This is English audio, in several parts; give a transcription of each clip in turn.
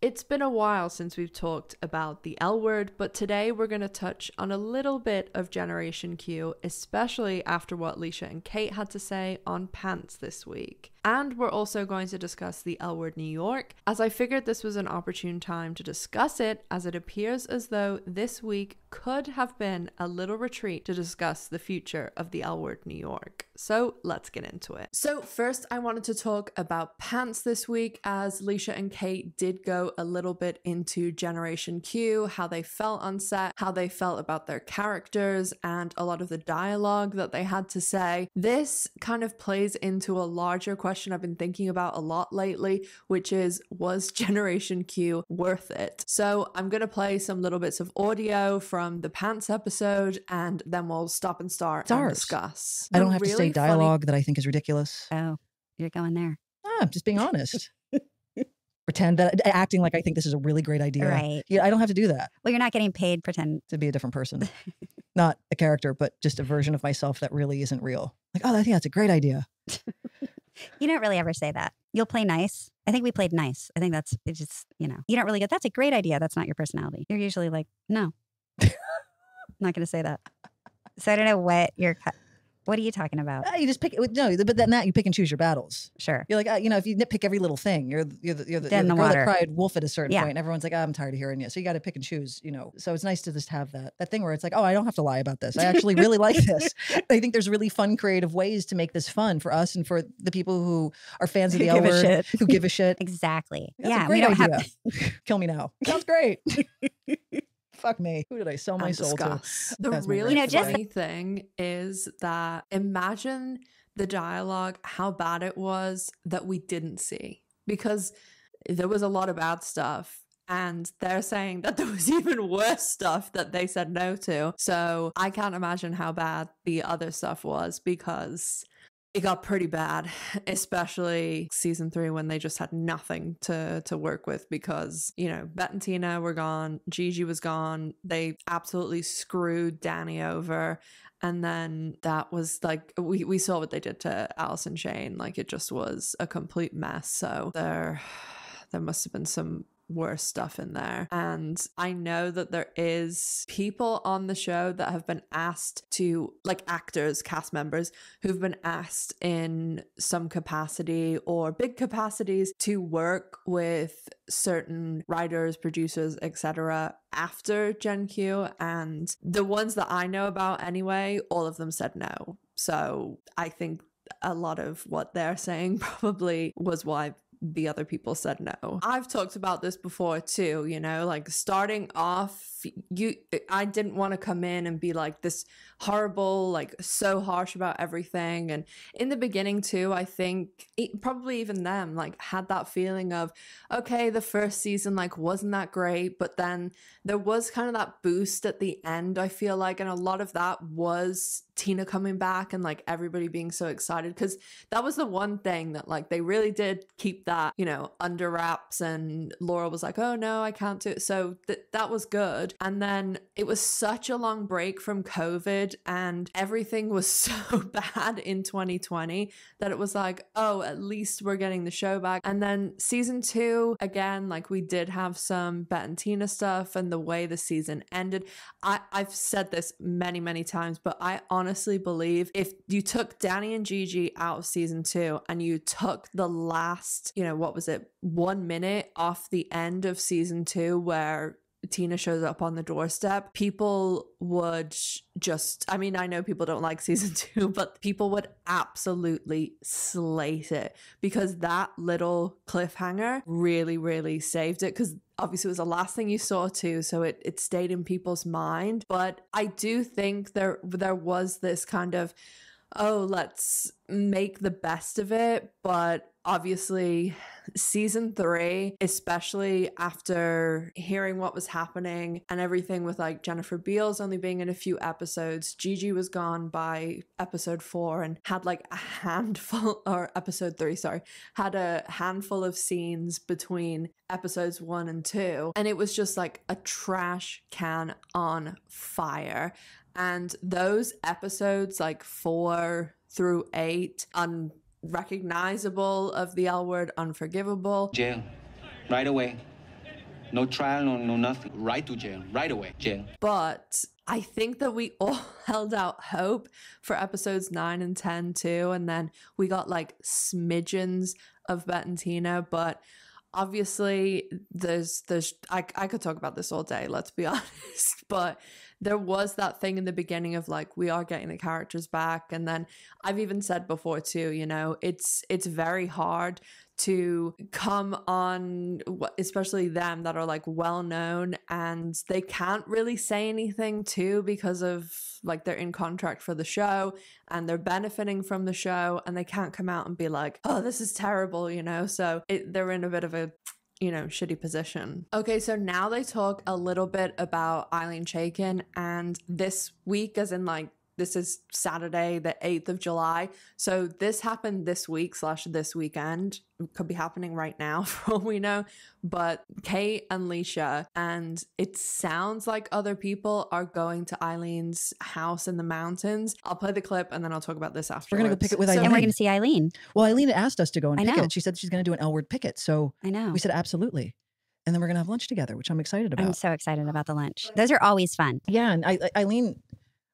It's been a while since we've talked about the L Word, but today we're going to touch on a little bit of Generation Q, especially after what Leisha and Kate had to say on Pants this week. And we're also going to discuss the L Word New York, as I figured this was an opportune time to discuss it, as it appears as though this week could have been a little retreat to discuss the future of the L Word New York. So let's get into it. So first I wanted to talk about Pants this week, as Leisha and Kate did go a little bit into Generation Q, how they felt on set, how they felt about their characters, and a lot of the dialogue that they had to say. This kind of plays into a larger question I've been thinking about a lot lately, which is, was Generation Q worth it? So I'm going to play some little bits of audio from the Pants episode, and then we'll stop and start and discuss. I don't have to say dialogue that I think is ridiculous. Oh, you're going there. I'm just being honest. Pretend that, acting like I think this is a really great idea. Right. Yeah, I don't have to do that. Well, you're not getting paid pretend to be a different person. Not a character, but just a version of myself that really isn't real. Like, oh, I think that's a great idea. You don't really ever say that. You'll play nice. I think we played nice. I think that's, it's just, you don't really go, that's a great idea. That's not your personality. You're usually like, no, I'm not going to say that. So I don't know what are you talking about? You just pick, no, but then you pick and choose your battles. Sure. You're like, if you nitpick every little thing, you're the girl that cried wolf at a certain point, and everyone's like, I'm tired of hearing you. So you got to pick and choose, So it's nice to just have that thing where it's like, oh, I don't have to lie about this. I actually really like this. I think there's really fun, creative ways to make this fun for us and for the people who are fans of the L Word, who give a shit. Exactly. That's a great idea. Kill me now. Sounds great. Fuck me. Who did I sell my soul to? The really funny thing is that imagine the dialogue, how bad it was that we didn't see, because there was a lot of bad stuff. And they're saying that there was even worse stuff that they said no to. So I can't imagine how bad the other stuff was, because it got pretty bad, especially season 3 when they just had nothing to work with, because, Bet and Tina were gone, Gigi was gone, they absolutely screwed Danny over. And then that was like, we saw what they did to Alice and Shane. Like, it just was a complete mess. So there must have been some worse stuff in there. And I know that there is people on the show that have been asked to, like actors, cast members, who've been asked in some capacity or big capacities to work with certain writers, producers, etc. after Gen Q, and the ones that I know about anyway, all of them said no. So I think a lot of what they're saying probably was why the other people said no. I've talked about this before too, like starting off, I didn't want to come in and be like this horrible, like so harsh about everything. And in the beginning too, I think probably even them like had that feeling of, okay, the first season like wasn't that great, but then there was kind of that boost at the end, I feel like, and a lot of that was Tina coming back and like everybody being so excited, because that was the one thing that like they really did keep that under wraps, and Laura was like, oh no, I can't do it. So that was good. And then it was such a long break from COVID and everything was so bad in 2020 that it was like, oh, at least we're getting the show back. And then season 2, again, like we did have some Bet and Tina stuff, and the way the season ended, I've said this many times, but I honestly believe if you took Danny and Gigi out of season 2 and you took the last, what was it, 1 minute off the end of season 2 where Tina shows up on the doorstep, people would just, I mean, I know people don't like season 2, but people would absolutely slate it, because that little cliffhanger really saved it, because obviously it was the last thing you saw too, so it stayed in people's mind. But I do think there was this kind of, oh, let's make the best of it. But obviously season 3, especially after hearing what was happening and everything with like Jennifer Beals only being in a few episodes, Gigi was gone by episode 4 and had like a handful, or episode 3, sorry, had a handful of scenes between episodes 1 and 2, and it was just like a trash can on fire. And those episodes like 4 through 8, unrecognizable of the L Word, unforgivable. Jail, right away. No trial, no nothing. Right to jail, right away, jail. But I think that we all held out hope for episodes 9 and 10 too. And then we got like smidgens of Bette and Tina. But obviously I could talk about this all day, let's be honest. But there was that thing in the beginning of like, we are getting the characters back. And then I've even said before too, you know, it's very hard to come on, especially them that are like well known, and they can't really say anything too because of like they're in contract for the show and they're benefiting from the show, and they can't come out and be like, oh, this is terrible, you know. So they're in a bit of a, you know, shitty position. Okay, so now they talk a little bit about Eileen Chaikin, and this week, as in like this is Saturday, the 8th of July. So this happened this week / this weekend. It could be happening right now for all we know. But Kate and Leisha, and it sounds like other people are going to Eileen's house in the mountains. I'll play the clip and then I'll talk about this afterwards. We're going to go pick it with Eileen. And we're going to see Eileen. Well, Eileen asked us to go and pick it. She said she's going to do an L-word picket. So I know. We said absolutely. And then we're going to have lunch together, which I'm excited about. I'm so excited about the lunch. Those are always fun. Yeah. And Eileen,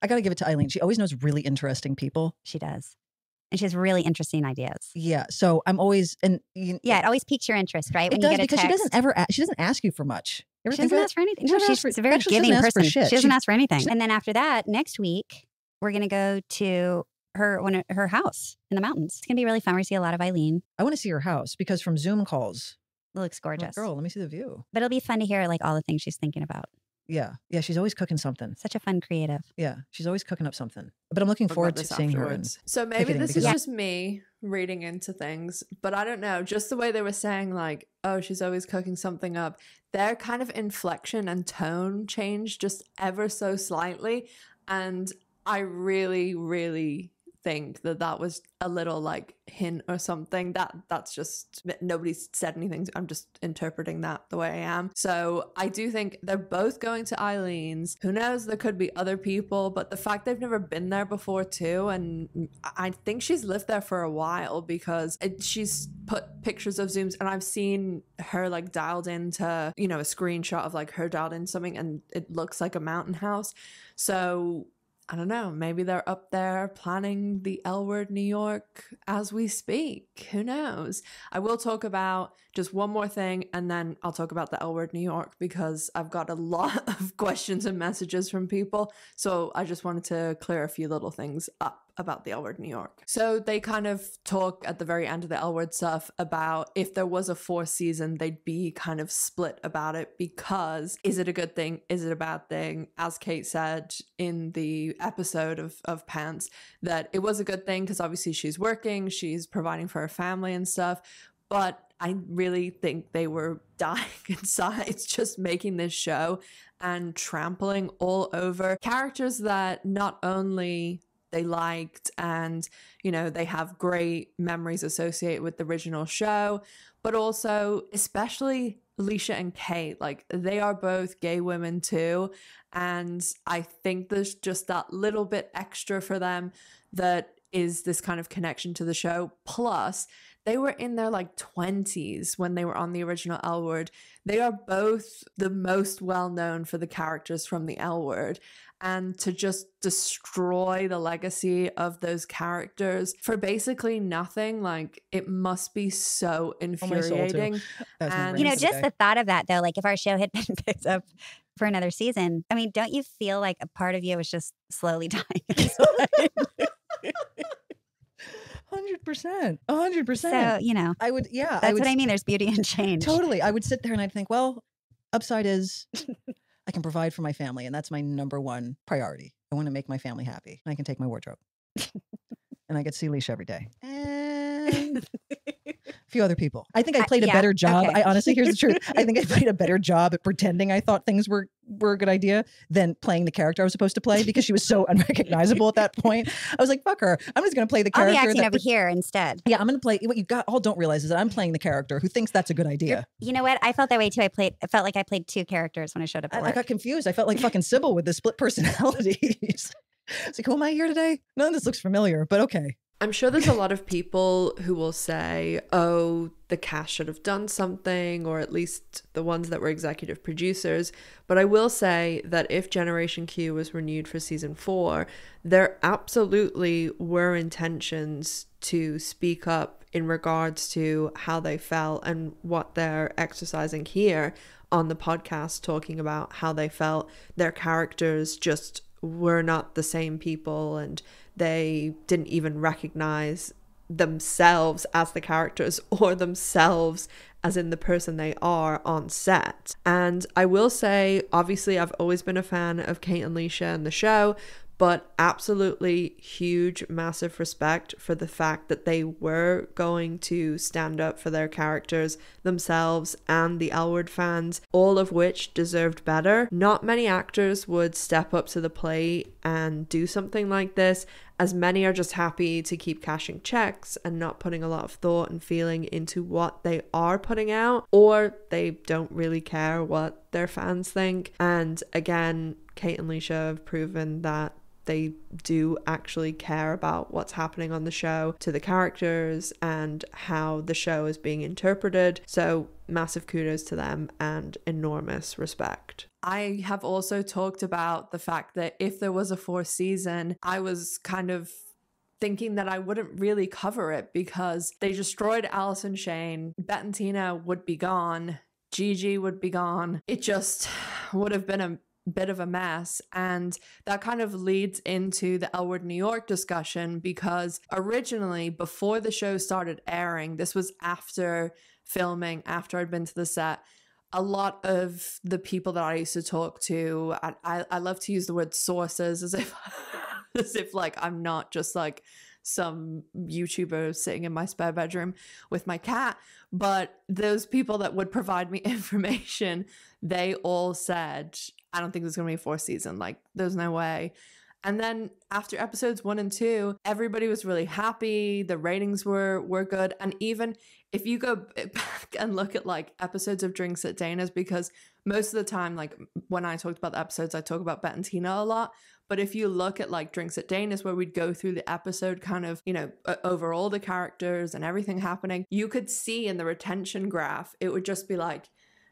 I got to give it to Eileen. She always knows really interesting people. She does. And she has really interesting ideas. Yeah. So I'm always, yeah, it always piques your interest, right? When you get a text. She doesn't ask you for much. She doesn't ask for anything. No, she's a very giving person. She doesn't ask for anything. And then after that, next week, we're going to go to her house in the mountains. It's going to be really fun. We're going to see a lot of Eileen. I want to see her house because from Zoom calls. It looks gorgeous. Girl, let me see the view. But it'll be fun to hear like all the things she's thinking about. Yeah. Yeah. She's always cooking something. Such a fun creative. Yeah. She's always cooking up something. But I'm looking forward to seeing her. So maybe this is just me reading into things, but I don't know. Just the way they were saying like, oh, she's always cooking something up. Their kind of inflection and tone changed just ever so slightly. And I really, really think that was a little like hint or something. That's just, nobody's said anything. I'm just interpreting that the way I am. So I do think they're both going to Eileen's. Who knows, there could be other people, but the fact they've never been there before too, and I think she's lived there for a while because she's put pictures of Zooms, and I've seen her like dialed into, you know, a screenshot of like her dialed in something and it looks like a mountain house. So I don't know, maybe they're up there planning the L-word New York as we speak. Who knows? I will talk about just one more thing and then I'll talk about the L-word New York because I've got a lot of questions and messages from people. So I just wanted to clear a few little things up about the L-word New York. So they kind of talk at the very end of the L-word stuff about if there was a 4th season, they'd be kind of split about it because is it a good thing? Is it a bad thing? As Kate said in the episode of Pants, that it was a good thing because obviously she's working, she's providing for her family and stuff. But I really think they were dying inside just making this show and trampling all over characters that not only they liked and, you know, they have great memories associated with the original show, but also especially Leisha and Kate, like they are both gay women too. And I think there's just that little bit extra for them that is this kind of connection to the show. Plus, they were in their like 20s when they were on the original L Word. They are both the most well known for the characters from the L Word. And to just destroy the legacy of those characters for basically nothing, like it must be so infuriating. And you know, just the thought of that though, like if our show had been picked up for another season, I mean, don't you feel like a part of you was just slowly dying inside? 100%. 100%. So, you know, I would, yeah. That's what I mean. There's beauty in change. Totally. I would sit there and I'd think, well, upside is I can provide for my family. And that's my number one priority. I want to make my family happy. I can take my wardrobe. And I get to see Leisha every day. And a few other people. I think I played a better job. Okay. I honestly, here's the truth. I think I played a better job at pretending I thought things were a good idea than playing the character I was supposed to play because she was so unrecognizable at that point. I was like, fuck her. I'm just going to play the character. I'll be acting over here instead. Yeah, I'm going to play. What you all don't realize is that I'm playing the character who thinks that's a good idea. You know what? I felt that way too. I felt like I played 2 characters when I showed up at work. I got confused. I felt like fucking Sybil with the split personalities. It's like, who am I here today? None of this looks familiar, but okay. I'm sure there's a lot of people who will say, oh, the cast should have done something, or at least the ones that were executive producers. But I will say that if Generation Q was renewed for season 4, there absolutely were intentions to speak up in regards to how they felt and what they're exercising here on the podcast, talking about how they felt their characters just were not the same people, and they didn't even recognize themselves as the characters or themselves as in the person they are on set. And I will say, obviously, I've always been a fan of Kate and Leisha and the show, but absolutely huge, massive respect for the fact that they were going to stand up for their characters, themselves, and the L Word fans, all of which deserved better. Not many actors would step up to the plate and do something like this, as many are just happy to keep cashing checks and not putting a lot of thought and feeling into what they are putting out, or they don't really care what their fans think. And again, Kate and Leisha have proven that they do actually care about what's happening on the show to the characters and how the show is being interpreted. So massive kudos to them and enormous respect. I have also talked about the fact that if there was a 4th season, I was kind of thinking that I wouldn't really cover it because they destroyed Alice and Shane. Bette and Tina would be gone. Gigi would be gone. It just would have been a bit of a mess, and that kind of leads into the L Word New York discussion, because originally, before the show started airing, this was after filming, after I'd been to the set, a lot of the people that I used to talk to, I love to use the word sources as if like I'm not just like some YouTuber sitting in my spare bedroom with my cat, but those people that would provide me information, they all said, I don't think there's going to be a 4th season. Like, there's no way. And then after episodes 1 and 2, everybody was really happy. The ratings were good. And even if you go back and look at like episodes of Drinks at Dana's, because most of the time, like when I talked about the episodes, I talk about Bette and Tina a lot. But if you look at like Drinks at Dana's, where we'd go through the episode kind of, you know, over all the characters and everything happening, you could see in the retention graph, it would just be like,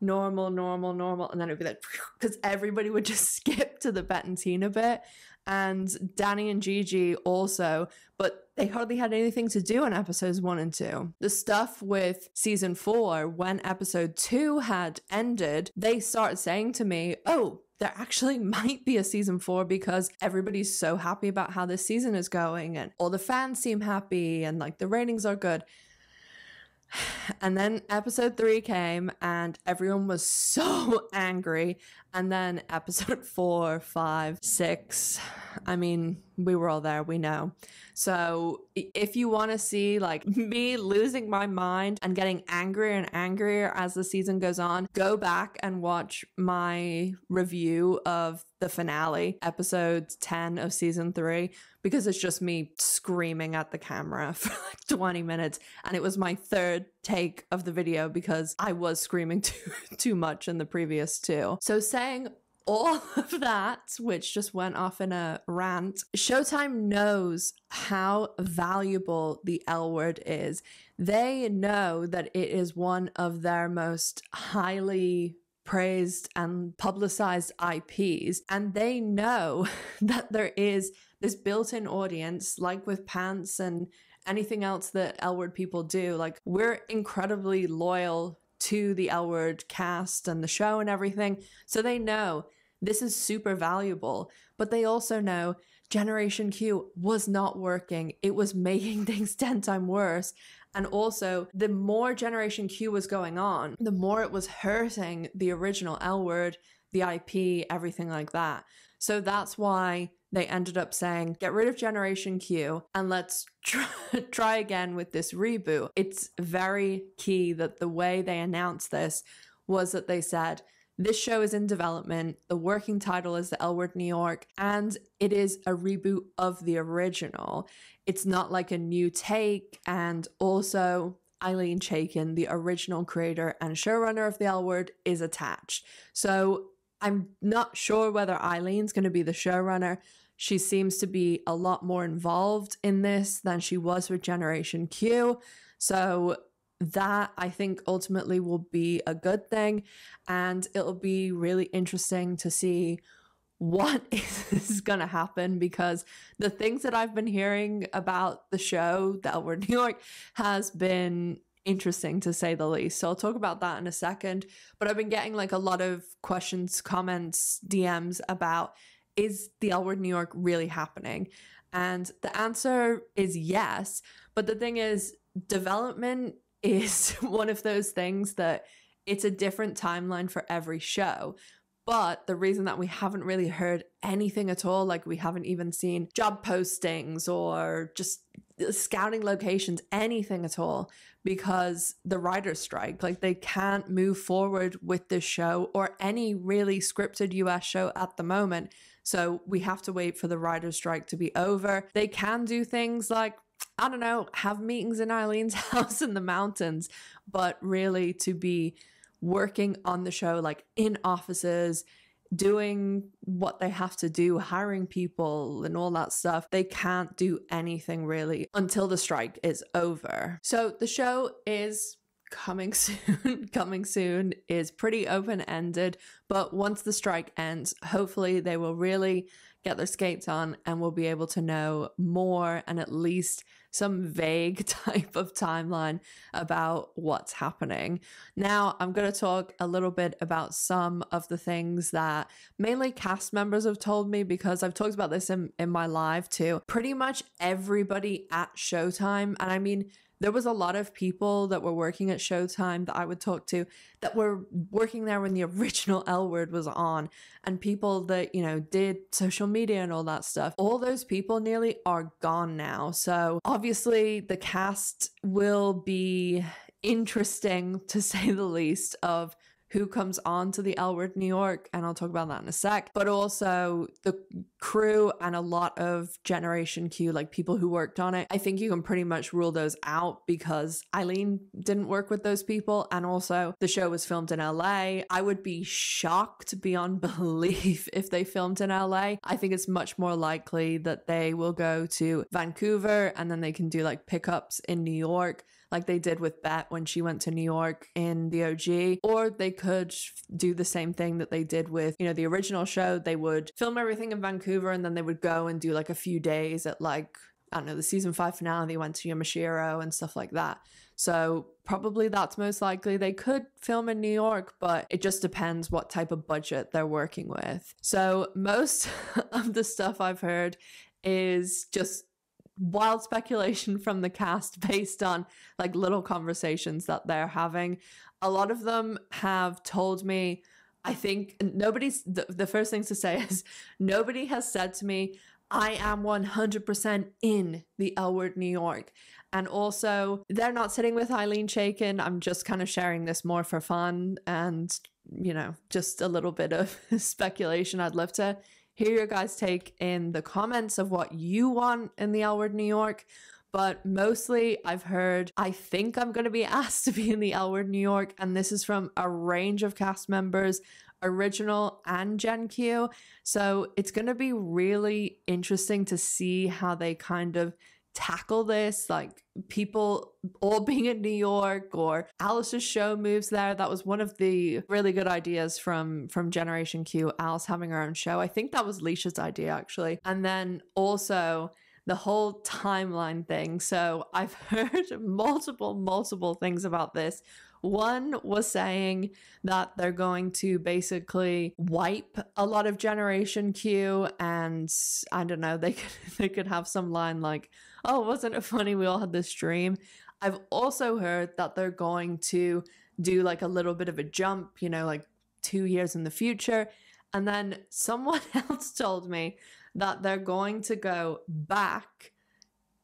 normal, and then it would be like, because everybody would just skip to the Bette and Tina bit, and Danny and Gigi also, but they hardly had anything to do in episodes 1 and 2. The stuff with season 4, when episode 2 had ended, they started saying to me, oh, there actually might be a season 4 because everybody's so happy about how this season is going and all the fans seem happy and like the ratings are good. And then episode 3 came and everyone was so angry. And then episode 4, 5, 6, I mean, we were all there, we know. So if you want to see like me losing my mind and getting angrier and angrier as the season goes on, go back and watch my review of the finale, episode 10 of season 3, because it's just me screaming at the camera for like 20 minutes. And it was my 3rd take of the video because I was screaming too much in the previous 2. So saying all of that, which just went off in a rant, Showtime knows how valuable the L Word is. They know that it is one of their most highly praised and publicized IPs, and they know that there is this built-in audience, like with Pants and anything else that L Word people do. Like, we're incredibly loyal to the L Word cast and the show and everything, so they know this is super valuable. But they also know Generation Q was not working. It was making things 10 times worse. And also, the more Generation Q was going on, the more it was hurting the original L Word, the IP, everything like that. So that's why they ended up saying, get rid of Generation Q and let's try again with this reboot. It's very key that the way they announced this was that they said, this show is in development, the working title is the L Word New York, and it is a reboot of the original. It's not like a new take. And also, Eileen Chaikin, the original creator and showrunner of the L Word, is attached. So I'm not sure whether Eileen's going to be the showrunner. She seems to be a lot more involved in this than she was with Generation Q. So that I think ultimately will be a good thing. And it'll be really interesting to see what is going to happen, because the things that I've been hearing about the show, The L Word New York, has been interesting to say the least. So I'll talk about that in a second. But I've been getting like a lot of questions, comments, DMs about, is The L Word New York really happening? And the answer is yes. But the thing is, development is one of those things that it's a different timeline for every show. But the reason that we haven't really heard anything at all, like we haven't even seen job postings or just scouting locations, anything at all, because the writer's strike, like they can't move forward with this show or any really scripted US show at the moment. So we have to wait for the writer's strike to be over. They can do things like, I don't know, have meetings in Eileen's house in the mountains, but really to be working on the show, like in offices, doing what they have to do, hiring people and all that stuff, they can't do anything really until the strike is over. So the show is coming soon is pretty open-ended, but once the strike ends, hopefully they will really get their skates on and we'll be able to know more and at least some vague type of timeline about what's happening. Now, I'm going to talk a little bit about some of the things that mainly cast members have told me, because I've talked about this in my live too. Pretty much everybody at Showtime, and I mean, there was a lot of people that were working at Showtime that I would talk to that were working there when the original L Word was on, and people that, you know, did social media and all that stuff. All those people nearly are gone now. So obviously the cast will be interesting, to say the least, of who comes on to the L Word New York, and I'll talk about that in a sec, but also the crew and a lot of Generation Q, like people who worked on it. I think you can pretty much rule those out because Eileen didn't work with those people, and also the show was filmed in LA. I would be shocked beyond belief if they filmed in LA. I think it's much more likely that they will go to Vancouver and then they can do like pickups in New York, like they did with Bette when she went to New York in the OG, or they could do the same thing that they did with, you know, the original show. They would film everything in Vancouver and then they would go and do like a few days at, like, I don't know, the season 5 finale, they went to Yamashiro and stuff like that. So probably that's most likely. They could film in New York, but it just depends what type of budget they're working with. So most of the stuff I've heard is just wild speculation from the cast based on like little conversations that they're having. A lot of them have told me, I think nobody's, the first thing to say is nobody has said to me, I am 100% in the L Word New York. And also, they're not sitting with Eileen Chaikin. I'm just kind of sharing this more for fun and, you know, just a little bit of speculation. I'd love to hear your guys' take in the comments of what you want in the L Word New York. But mostly I've heard, I think I'm going to be asked to be in the L Word New York. And this is from a range of cast members, original and Gen Q. So it's going to be really interesting to see how they kind of tackle this, like people all being in New York, or Alice's show moves there. That was one of the really good ideas from Generation Q, Alice having her own show. I think that was Leisha's idea actually. And then also the whole timeline thing. So I've heard multiple things about this. One was saying that they're going to basically wipe a lot of Generation Q, and I don't know, they could have some line like, oh, wasn't it funny we all had this dream? I've also heard that they're going to do like a little bit of a jump, you know, like 2 years in the future. And then someone else told me that they're going to go back,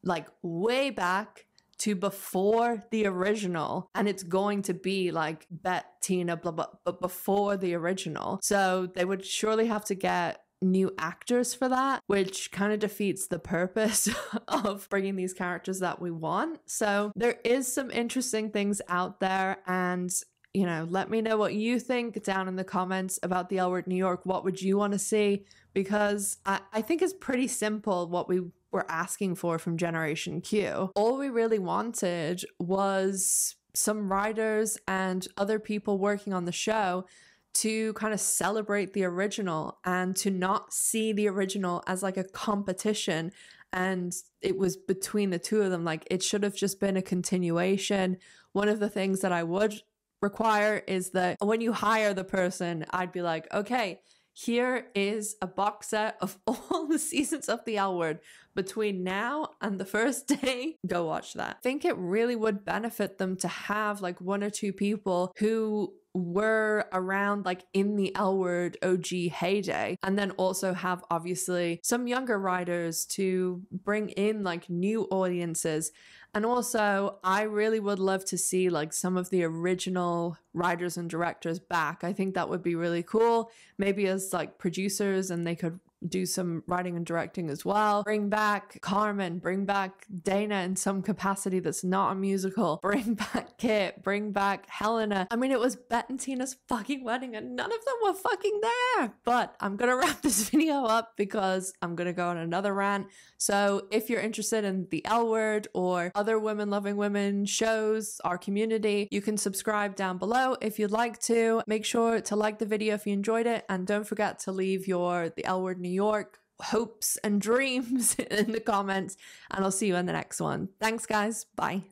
like way back to before the original, and it's going to be like Bette, Tina, blah, blah, but before the original. So they would surely have to get new actors for that, which kind of defeats the purpose of bringing these characters that we want. So there is some interesting things out there, and You know, let me know what you think down in the comments about the L Word New York. What would you want to see? Because I think it's pretty simple what we were asking for from Generation Q. All we really wanted was some writers and other people working on the show to kind of celebrate the original and to not see the original as like a competition. And it was between the two of them. Like, it should have just been a continuation. One of the things that I would require is that when you hire the person, I'd be like, okay, here is a box set of all the seasons of the L Word between now and the first day. Go watch that. I think it really would benefit them to have like one or two people who were around like in the L Word OG heyday, and then also have obviously some younger writers to bring in like new audiences. And also, I really would love to see like some of the original writers and directors back. I think that would be really cool. Maybe as like producers, and they could do some writing and directing as well. Bring back Carmen, bring back Dana in some capacity that's not a musical. Bring back Kit, bring back Helena. I mean, it was Bette and Tina's fucking wedding and none of them were fucking there. But I'm gonna wrap this video up because I'm gonna go on another rant. So if you're interested in the L Word or other women loving women shows, our community, you can subscribe down below if you'd like to. Make sure to like the video if you enjoyed it, and don't forget to leave the L Word New York hopes and dreams in the comments, and I'll see you in the next one. Thanks guys, bye.